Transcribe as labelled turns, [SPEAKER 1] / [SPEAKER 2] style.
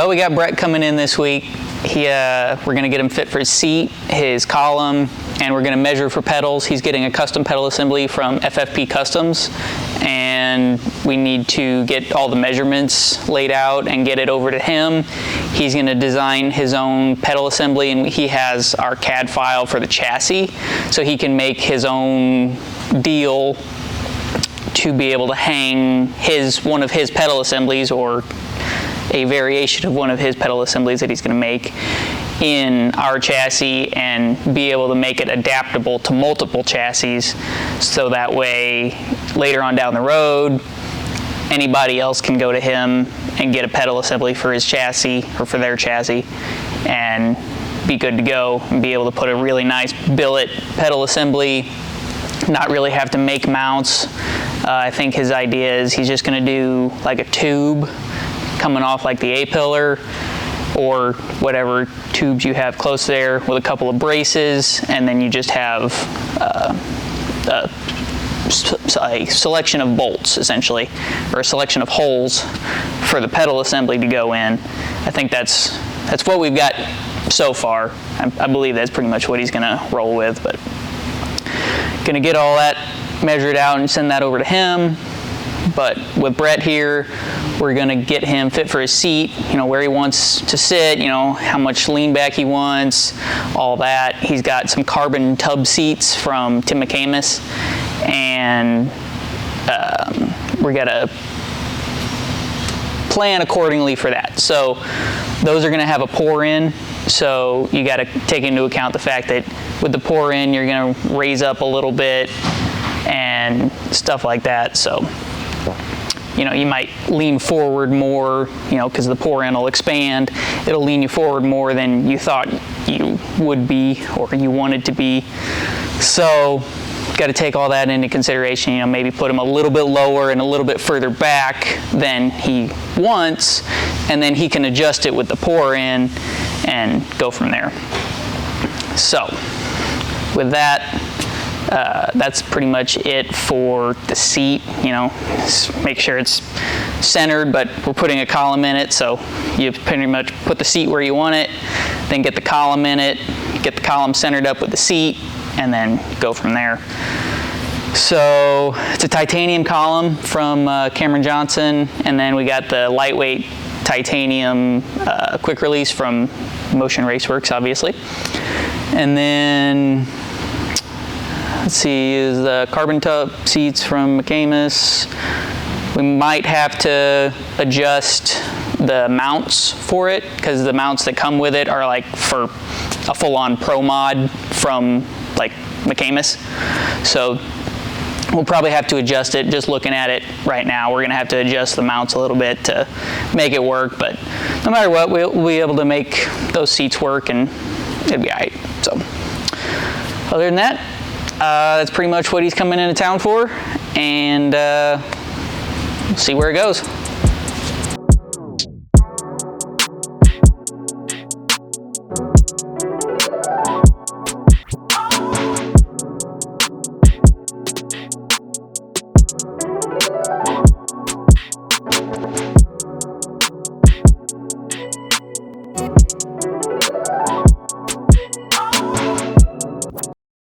[SPEAKER 1] Well, we got Brett coming in this week. We're going to get him fit for his seat, his column, and we're going to measure for pedals. He's getting a custom pedal assembly from FFP Customs, and we need to get all the measurements laid out and get it over to him. He's going to design his own pedal assembly, and he has our CAD file for the chassis, so he can make his own deal to be able to hang one of his pedal assemblies, or a variation of one of his pedal assemblies that he's going to make in our chassis, and be able to make it adaptable to multiple chassis, so that way later on down the road anybody else can go to him and get a pedal assembly for his chassis or for their chassis and be good to go, and be able to put a really nice billet pedal assembly, not really have to make mounts. I think his idea is he's just going to do like a tube coming off like the A-pillar or whatever tubes you have close there, with a couple of braces, and then you just have a selection of bolts, essentially, or a selection of holes for the pedal assembly to go in. I think that's what we've got so far. I believe that's pretty much what he's going to roll with, but going to get all that measured out and send that over to him. But with Brett here, we're going to get him fit for his seat, where he wants to sit, how much lean back he wants, all that. He's got some carbon tub seats from Tim Mamus, and we got to plan accordingly for that. So those are going to have a pour in, so you got to take into account the fact that with the pour in you're going to raise up a little bit and stuff like that. So you might lean forward more, because the pour in will expand. It'll lean you forward more than you thought you would be or you wanted to be. So got to take all that into consideration. Maybe put him a little bit lower and a little bit further back than he wants, and then he can adjust it with the pour in and go from there. So with that, that's pretty much it for the seat. Make sure it's centered, but we're putting a column in it, so you pretty much put the seat where you want it, then get the column in it, get the column centered up with the seat, and then go from there. So it's a titanium column from Cameron Johnson, and then we got the lightweight titanium quick release from Motion Raceworks, obviously. And then let's see, is the carbon tub seats from Mamus. We might have to adjust the mounts for it, because the mounts that come with it are like for a full-on Pro mod from like Mamus. So we'll probably have to adjust it. Just looking at it right now, we're going to have to adjust the mounts a little bit to make it work. But no matter what, we'll be able to make those seats work, and it'll be all right. So other than that, that's pretty much what he's coming into town for, and we'll see where it goes.